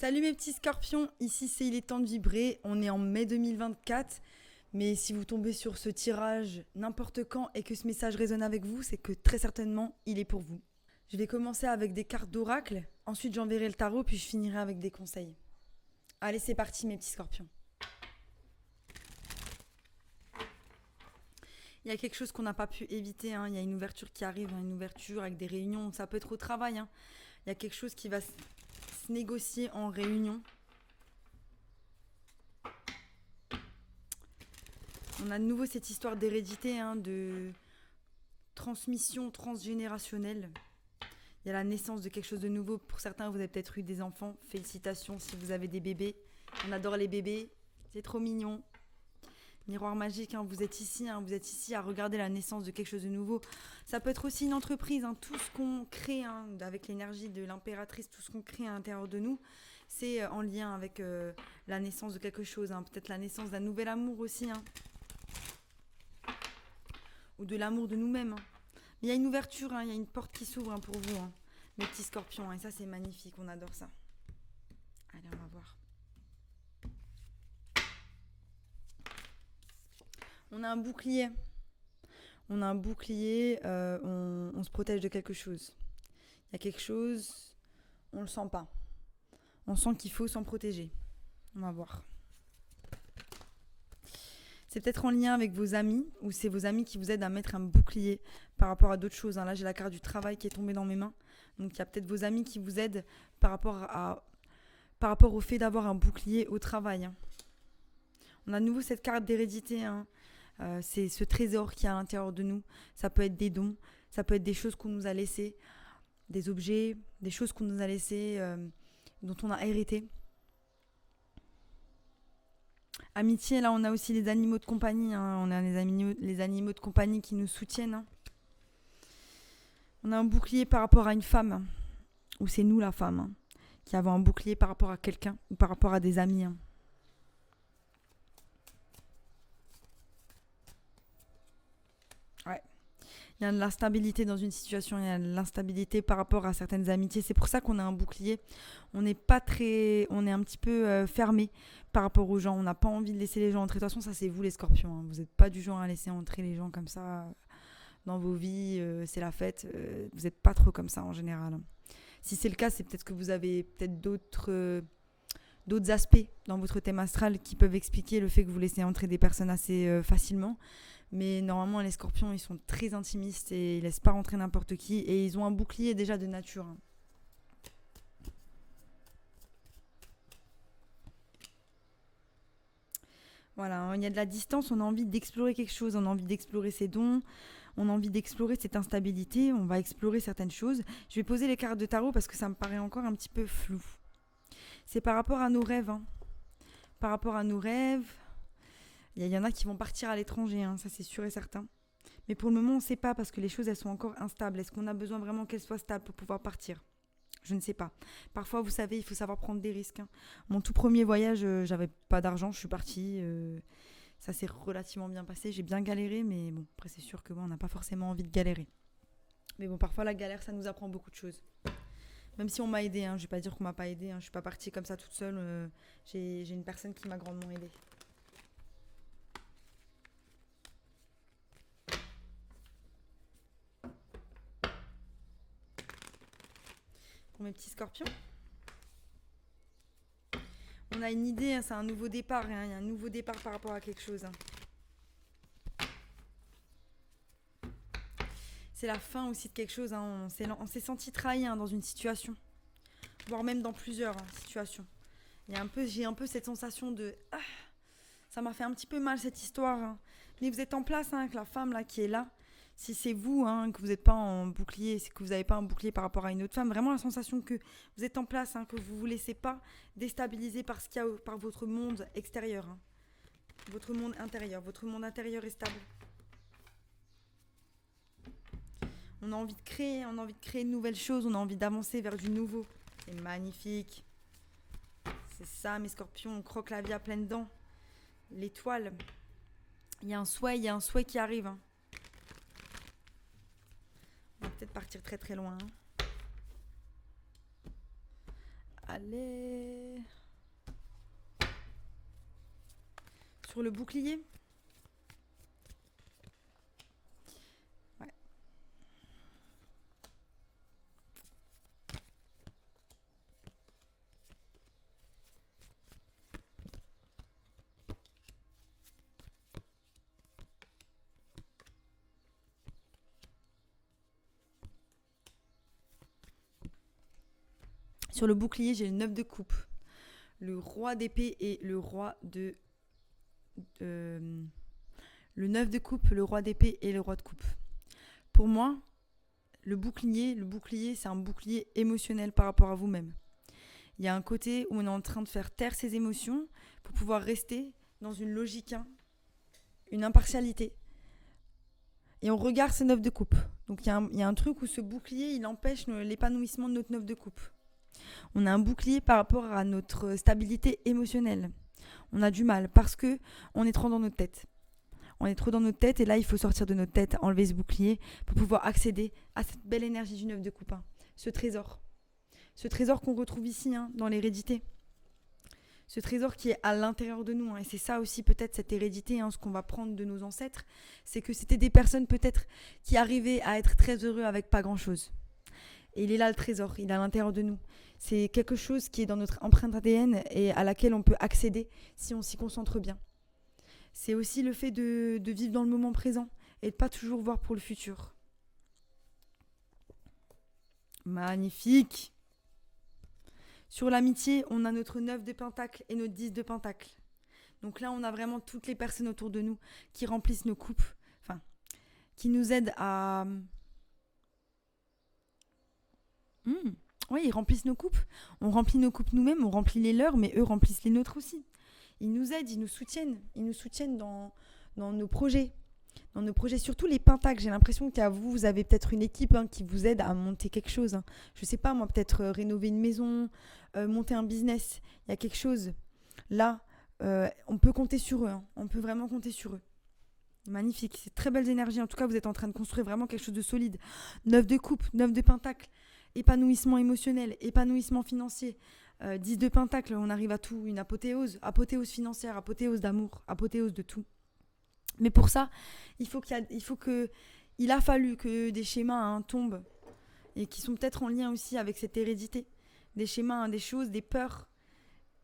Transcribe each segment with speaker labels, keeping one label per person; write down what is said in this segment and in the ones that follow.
Speaker 1: Salut mes petits scorpions, ici c'est Il est temps de vibrer, on est en mai 2024, mais si vous tombez sur ce tirage n'importe quand et que ce message résonne avec vous, c'est que très certainement il est pour vous. Je vais commencer avec des cartes d'oracle, ensuite j'enverrai le tarot, puis je finirai avec des conseils. Allez, c'est parti mes petits scorpions. Il y a quelque chose qu'on n'a pas pu éviter, hein. Il y a une ouverture qui arrive, une ouverture avec des réunions, ça peut être au travail, hein. Il y a quelque chose qui va se négocier en réunion. On a de nouveau cette histoire d'hérédité, hein, de transmission transgénérationnelle. Il y a la naissance de quelque chose de nouveau. Pour certains, vous avez peut-être eu des enfants. Félicitations si vous avez des bébés. On adore les bébés. C'est trop mignon. Miroir magique, hein, vous êtes ici à regarder la naissance de quelque chose de nouveau. Ça peut être aussi une entreprise, hein, tout ce qu'on crée, hein, avec l'énergie de l'impératrice, tout ce qu'on crée à l'intérieur de nous, c'est en lien avec la naissance de quelque chose, hein, peut-être la naissance d'un nouvel amour aussi, hein, ou de l'amour de nous-mêmes. Hein. Mais il y a une ouverture, hein, il y a une porte qui s'ouvre, hein, pour vous, hein, mes petits scorpions, hein, et ça c'est magnifique, on adore ça. Allez, on va voir. On a un bouclier. On se protège de quelque chose. Il y a quelque chose, on le sent pas. On sent qu'il faut s'en protéger. On va voir. C'est peut-être en lien avec vos amis, ou c'est vos amis qui vous aident à mettre un bouclier par rapport à d'autres choses. Hein. Là, j'ai la carte du travail qui est tombée dans mes mains. Donc, il y a peut-être vos amis qui vous aident par rapport au fait d'avoir un bouclier au travail. Hein. On a de nouveau cette carte d'hérédité, hein. C'est ce trésor qui est à l'intérieur de nous. Ça peut être des dons, ça peut être des choses qu'on nous a laissées, des objets, des choses qu'on nous a laissées, dont on a hérité. Amitié, là on a aussi les animaux de compagnie, hein. On a les animaux de compagnie qui nous soutiennent. Hein. On a un bouclier par rapport à une femme, hein. Ou c'est nous la femme, hein, qui avons un bouclier par rapport à quelqu'un ou par rapport à des amis. Hein. Ouais. Il y a de l'instabilité dans une situation, il y a de l'instabilité par rapport à certaines amitiés. C'est pour ça qu'on a un bouclier. On est un petit peu fermé par rapport aux gens. On n'a pas envie de laisser les gens entrer. De toute façon, ça c'est vous les scorpions. Hein. Vous n'êtes pas du genre à laisser entrer les gens comme ça dans vos vies. C'est la fête. Vous n'êtes pas trop comme ça en général. Si c'est le cas, c'est peut-être que vous avez peut-être d'autres aspects dans votre thème astral qui peuvent expliquer le fait que vous laissez entrer des personnes assez facilement. Mais normalement, les scorpions, ils sont très intimistes et ils laissent pas rentrer n'importe qui. Et ils ont un bouclier déjà de nature. Hein. Voilà, il y a de la distance, on a envie d'explorer quelque chose, on a envie d'explorer ses dons, on a envie d'explorer cette instabilité, on va explorer certaines choses. Je vais poser les cartes de tarot parce que ça me paraît encore un petit peu flou. C'est par rapport à nos rêves. Hein. Par rapport à nos rêves, il y en a qui vont partir à l'étranger, hein, ça c'est sûr et certain. Mais pour le moment, on ne sait pas parce que les choses, elles sont encore instables. Est-ce qu'on a besoin vraiment qu'elles soient stables pour pouvoir partir ? Je ne sais pas. Parfois, vous savez, il faut savoir prendre des risques. Hein. Mon tout premier voyage, j'avais pas d'argent, je suis partie. Ça s'est relativement bien passé. J'ai bien galéré, mais bon, après, c'est sûr que on n'a pas forcément envie de galérer. Mais bon, parfois, la galère, ça nous apprend beaucoup de choses. Même si on m'a aidée, hein, je ne vais pas dire qu'on m'a pas aidée. Hein, je ne suis pas partie comme ça toute seule. J'ai une personne qui m'a grandement aidée. Pour mes petits scorpions. On a une idée, hein, c'est un nouveau départ. Hein, il y a un nouveau départ par rapport à quelque chose. Hein. C'est la fin aussi de quelque chose. Hein, on s'est senti trahi, hein, dans une situation. Voire même dans plusieurs, hein, situations. J'ai un peu cette sensation de... ça m'a fait un petit peu mal cette histoire. Hein. Mais vous êtes en place, hein, avec la femme là, qui est là. Si c'est vous, hein, que vous n'êtes pas en bouclier, c'est que vous n'avez pas un bouclier par rapport à une autre femme, vraiment la sensation que vous êtes en place, hein, que vous ne vous laissez pas déstabiliser par ce qu'il y a par votre monde extérieur. Hein. Votre monde intérieur. Votre monde intérieur est stable. On a envie de créer de nouvelles choses, on a envie d'avancer vers du nouveau. C'est magnifique. C'est ça, mes scorpions, on croque la vie à pleines dents. L'étoile. Il y a un souhait qui arrive. Hein. On va peut-être partir très très loin. Hein. Allez. Sur le bouclier. Ouais. Sur le bouclier, j'ai le 9 de coupe, le roi d'épée et le roi de... le 9 de coupe, le roi d'épée et le roi de coupe. Pour moi, le bouclier, c'est un bouclier émotionnel par rapport à vous-même. Il y a un côté où on est en train de faire taire ses émotions pour pouvoir rester dans une logique, une impartialité. Et on regarde ces 9 de coupe. Donc il y a un truc où ce bouclier, il empêche l'épanouissement de notre 9 de coupe. On a un bouclier par rapport à notre stabilité émotionnelle. On a du mal parce que on est trop dans notre tête. On est trop dans notre tête et là, il faut sortir de notre tête, enlever ce bouclier pour pouvoir accéder à cette belle énergie du 9 de coupe. Ce trésor. Ce trésor qu'on retrouve ici, dans l'hérédité. Ce trésor qui est à l'intérieur de nous. Et c'est ça aussi peut-être cette hérédité, ce qu'on va prendre de nos ancêtres. C'est que c'était des personnes peut-être qui arrivaient à être très heureux avec pas grand-chose. Et il est là le trésor, il est à l'intérieur de nous. C'est quelque chose qui est dans notre empreinte ADN et à laquelle on peut accéder si on s'y concentre bien. C'est aussi le fait de vivre dans le moment présent et de ne pas toujours voir pour le futur. Magnifique. Sur l'amitié, on a notre 9 de pentacles et notre 10 de pentacles. Donc là, on a vraiment toutes les personnes autour de nous qui remplissent nos coupes, qui nous aident à... Oui, ils remplissent nos coupes. On remplit nos coupes nous-mêmes, on remplit les leurs, mais eux remplissent les nôtres aussi. Ils nous aident, ils nous soutiennent dans nos projets. Dans nos projets, surtout les pentacles. J'ai l'impression qu'à vous avez peut-être une équipe qui vous aide à monter quelque chose. Je sais pas, moi, peut-être rénover une maison, monter un business. Il y a quelque chose. Là, on peut compter sur eux. On peut vraiment compter sur eux. Magnifique, c'est très belles énergies. En tout cas, vous êtes en train de construire vraiment quelque chose de solide. 9 de coupe, 9 de pentacles. Épanouissement émotionnel, épanouissement financier, 10 de pentacle, on arrive à tout, une apothéose financière, apothéose d'amour, apothéose de tout. Mais pour ça, il a fallu que des schémas tombent et qui sont peut-être en lien aussi avec cette hérédité. Des schémas, des choses, des peurs.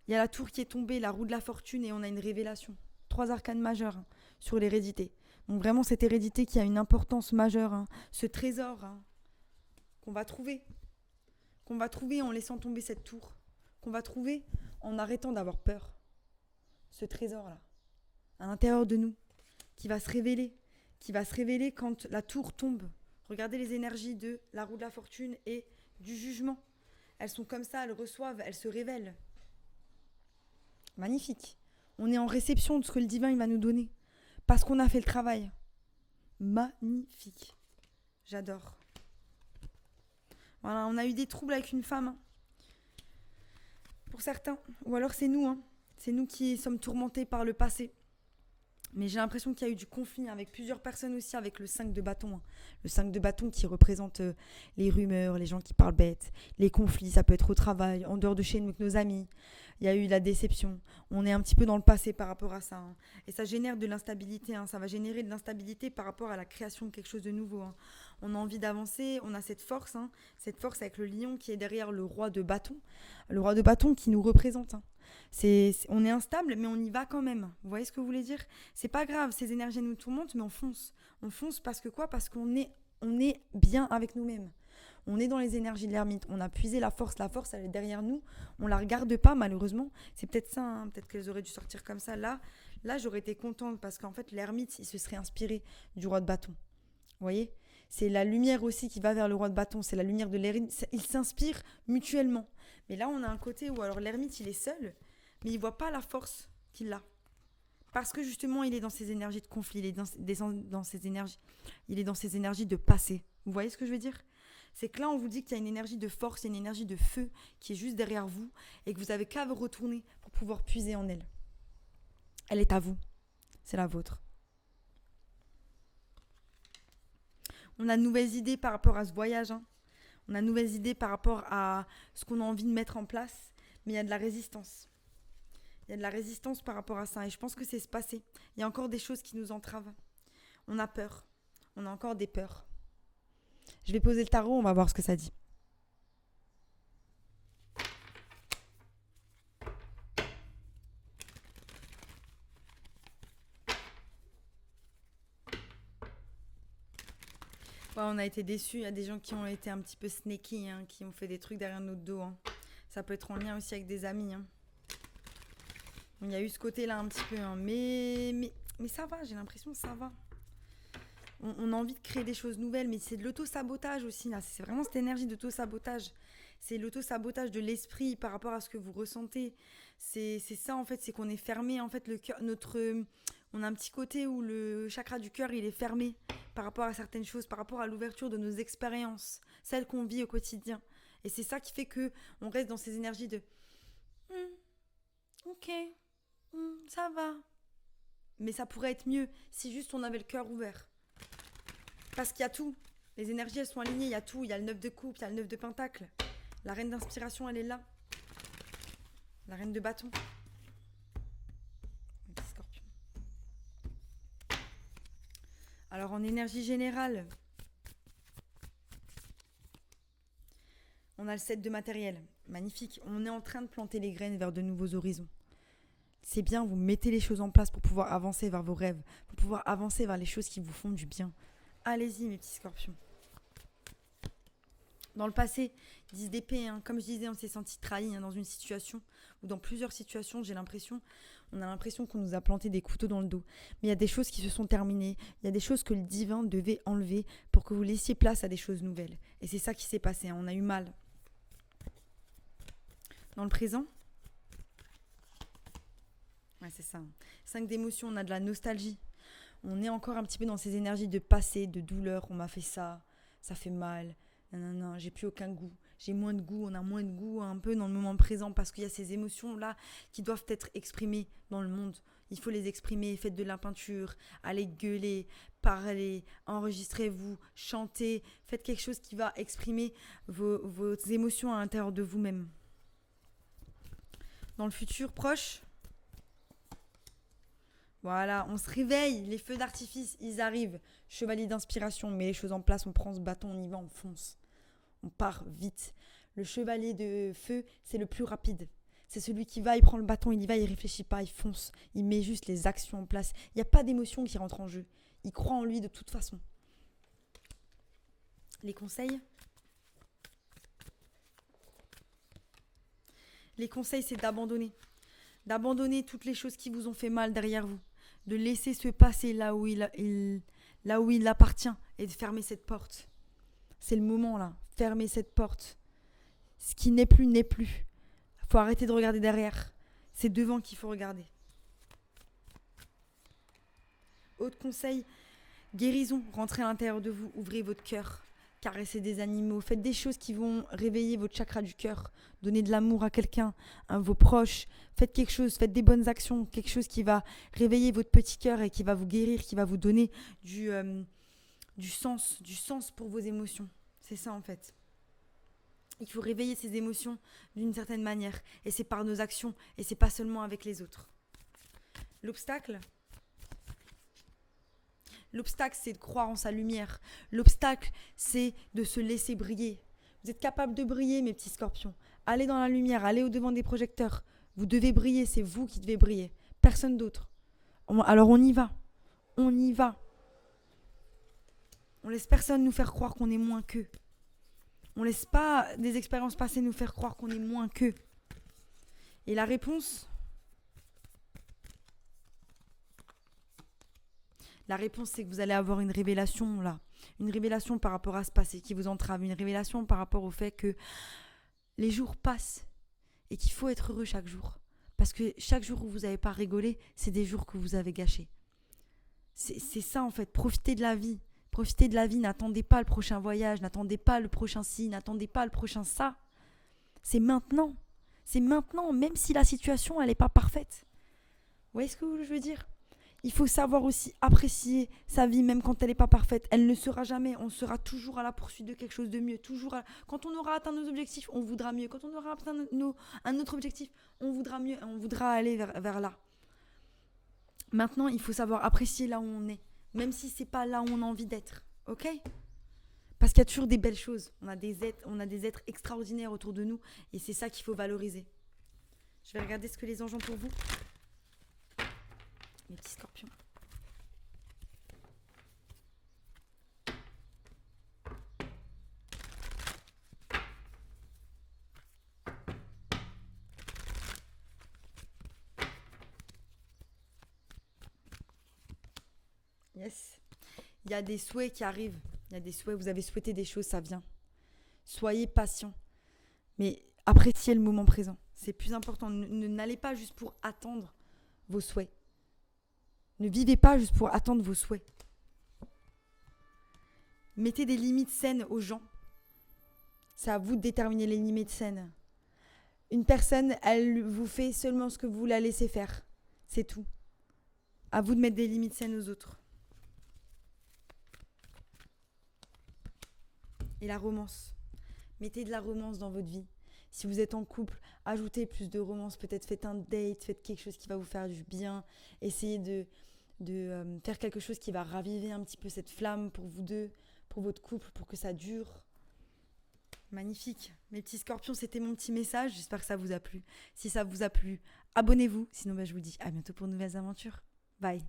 Speaker 1: Il y a la tour qui est tombée, la roue de la fortune et on a une révélation. 3 arcanes majeures sur l'hérédité. Donc vraiment cette hérédité qui a une importance majeure, ce trésor qu'on va trouver en laissant tomber cette tour, qu'on va trouver en arrêtant d'avoir peur. Ce trésor-là, à l'intérieur de nous, qui va se révéler quand la tour tombe. Regardez les énergies de la roue de la fortune et du jugement. Elles sont comme ça, elles reçoivent, elles se révèlent. Magnifique. On est en réception de ce que le divin il va nous donner, parce qu'on a fait le travail. Magnifique. J'adore. Voilà, on a eu des troubles avec une femme. Pour certains. Ou alors c'est nous. C'est nous qui sommes tourmentés par le passé. Mais j'ai l'impression qu'il y a eu du conflit avec plusieurs personnes aussi, avec le 5 de bâton. Le 5 de bâton qui représente les rumeurs, les gens qui parlent bête, les conflits, ça peut être au travail, en dehors de chez nous avec nos amis. Il y a eu la déception. On est un petit peu dans le passé par rapport à ça. Et ça génère de l'instabilité. Ça va générer de l'instabilité par rapport à la création de quelque chose de nouveau. On a envie d'avancer, on a cette force. Cette force avec le lion qui est derrière le roi de bâton. Le roi de bâton qui nous représente. On est instable, mais on y va quand même. Vous voyez ce que vous voulez dire ? C'est pas grave, ces énergies nous tourmentent, mais on fonce. On fonce parce que quoi ? Parce qu'on est bien avec nous-mêmes. On est dans les énergies de l'ermite. On a puisé la force elle est derrière nous. On la regarde pas, malheureusement. C'est peut-être ça, peut-être qu'elles auraient dû sortir comme ça. Là, j'aurais été contente parce qu'en fait, l'ermite, il se serait inspiré du roi de bâton. Vous voyez ? C'est la lumière aussi qui va vers le roi de bâton. C'est la lumière de l'ermite. Ils s'inspirent mutuellement. Mais là, on a un côté où alors l'ermite, il est seul, mais il ne voit pas la force qu'il a. Parce que justement, il est dans ses énergies de conflit, il est dans ses énergies de passé. Vous voyez ce que je veux dire ? C'est que là, on vous dit qu'il y a une énergie de force, une énergie de feu qui est juste derrière vous et que vous n'avez qu'à vous retourner pour pouvoir puiser en elle. Elle est à vous. C'est la vôtre. On a de nouvelles idées par rapport à ce voyage. On a de nouvelles idées par rapport à ce qu'on a envie de mettre en place. Mais il y a de la résistance. Il y a de la résistance par rapport à ça. Et je pense que c'est ce passé. Il y a encore des choses qui nous entravent. On a peur. On a encore des peurs. Je vais poser le tarot, on va voir ce que ça dit. Ouais, on a été déçus. Il y a des gens qui ont été un petit peu sneaky, hein, qui ont fait des trucs derrière notre dos. Hein. Ça peut être en lien aussi avec des amis. Hein. Il y a eu ce côté-là un petit peu. Hein. Mais ça va, j'ai l'impression que ça va. On a envie de créer des choses nouvelles, mais c'est de l'auto-sabotage aussi. Là. C'est vraiment cette énergie d'auto-sabotage. C'est l'auto-sabotage de l'esprit par rapport à ce que vous ressentez. C'est ça, en fait, c'est qu'on est fermé. En fait, le cœur, on a un petit côté où le chakra du cœur, il est fermé par rapport à certaines choses, par rapport à l'ouverture de nos expériences, celles qu'on vit au quotidien. Et c'est ça qui fait qu'on reste dans ces énergies de ok, ça va. Mais ça pourrait être mieux si juste on avait le cœur ouvert. Parce qu'il y a tout. Les énergies, elles sont alignées, il y a tout. Il y a le 9 de coupe, il y a le 9 de pentacle. La reine d'inspiration, elle est là. La reine de bâton. Un petit scorpion. Alors, en énergie générale, on a le 7 de matériel. Magnifique. On est en train de planter les graines vers de nouveaux horizons. C'est bien, vous mettez les choses en place pour pouvoir avancer vers vos rêves, pour pouvoir avancer vers les choses qui vous font du bien. Allez-y, mes petits scorpions. Dans le passé, 10 d'épée, hein, comme je disais, on s'est senti trahi dans une situation, ou dans plusieurs situations, on a l'impression qu'on nous a planté des couteaux dans le dos. Mais il y a des choses qui se sont terminées, il y a des choses que le divin devait enlever pour que vous laissiez place à des choses nouvelles. Et c'est ça qui s'est passé, hein, on a eu mal. Dans le présent, ouais, c'est ça. 5 d'émotions, on a de la nostalgie. On est encore un petit peu dans ces énergies de passé, de douleur. On m'a fait ça, ça fait mal. Non, j'ai plus aucun goût. J'ai moins de goût, on a moins de goût un peu dans le moment présent parce qu'il y a ces émotions-là qui doivent être exprimées dans le monde. Il faut les exprimer, faites de la peinture, allez gueuler, parlez, enregistrez-vous, chantez. Faites quelque chose qui va exprimer vos émotions à l'intérieur de vous-même. Dans le futur proche, voilà, on se réveille, les feux d'artifice, ils arrivent. Chevalier d'inspiration, on met les choses en place, on prend ce bâton, on y va, on fonce. On part vite. Le chevalier de feu, c'est le plus rapide. C'est celui qui va, il prend le bâton, il y va, il réfléchit pas, il fonce. Il met juste les actions en place. Il n'y a pas d'émotion qui rentre en jeu. Il croit en lui de toute façon. Les conseils ? Les conseils, c'est d'abandonner. D'abandonner toutes les choses qui vous ont fait mal derrière vous. De laisser se passer là où il appartient et de fermer cette porte. C'est le moment là, fermer cette porte. Ce qui n'est plus, n'est plus. Il faut arrêter de regarder derrière. C'est devant qu'il faut regarder. Autre conseil, guérison, rentrez à l'intérieur de vous, ouvrez votre cœur. Caressez des animaux, faites des choses qui vont réveiller votre chakra du cœur. Donnez de l'amour à quelqu'un, à vos proches. Faites quelque chose, faites des bonnes actions, quelque chose qui va réveiller votre petit cœur et qui va vous guérir, qui va vous donner du sens pour vos émotions. C'est ça en fait. Il faut réveiller ces émotions d'une certaine manière. Et c'est par nos actions, et c'est pas seulement avec les autres. L'obstacle, c'est de croire en sa lumière. L'obstacle, c'est de se laisser briller. Vous êtes capable de briller, mes petits scorpions. Allez dans la lumière, allez au-devant des projecteurs. Vous devez briller, c'est vous qui devez briller. Personne d'autre. Alors on y va. On y va. On laisse personne nous faire croire qu'on est moins qu'eux. On laisse pas des expériences passées nous faire croire qu'on est moins qu'eux. Et la réponse ? La réponse, c'est que vous allez avoir une révélation là. Une révélation par rapport à ce passé qui vous entrave. Une révélation par rapport au fait que les jours passent et qu'il faut être heureux chaque jour. Parce que chaque jour où vous n'avez pas rigolé, c'est des jours que vous avez gâchés. C'est ça en fait, profitez de la vie. Profitez de la vie, n'attendez pas le prochain voyage, n'attendez pas le prochain ci, n'attendez pas le prochain ça. C'est maintenant. C'est maintenant, même si la situation, elle n'est pas parfaite. Vous voyez ce que je veux dire ? Il faut savoir aussi apprécier sa vie, même quand elle n'est pas parfaite. Elle ne sera jamais. On sera toujours à la poursuite de quelque chose de mieux. Quand on aura atteint nos objectifs, on voudra mieux. Quand on aura atteint un autre objectif, on voudra mieux. On voudra aller vers là. Maintenant, il faut savoir apprécier là où on est, même si c'est pas là où on a envie d'être. Ok ? Parce qu'il y a toujours des belles choses. On a des êtres extraordinaires autour de nous, et c'est ça qu'il faut valoriser. Je vais regarder ce que les anges ont pour vous. Mes petits scorpions. Yes. Il y a des souhaits qui arrivent. Il y a des souhaits. Vous avez souhaité des choses, ça vient. Soyez patient. Mais appréciez le moment présent. C'est plus important. N'allez pas juste pour attendre vos souhaits. Ne vivez pas juste pour attendre vos souhaits. Mettez des limites saines aux gens. C'est à vous de déterminer les limites saines. Une personne, elle vous fait seulement ce que vous la laissez faire. C'est tout. À vous de mettre des limites saines aux autres. Et la romance. Mettez de la romance dans votre vie. Si vous êtes en couple, ajoutez plus de romance. Peut-être faites un date, faites quelque chose qui va vous faire du bien. Essayez de faire quelque chose qui va raviver un petit peu cette flamme pour vous deux, pour votre couple, pour que ça dure. Magnifique. Mes petits scorpions, c'était mon petit message. J'espère que ça vous a plu. Si ça vous a plu, abonnez-vous. Sinon, je vous dis à bientôt pour de nouvelles aventures. Bye.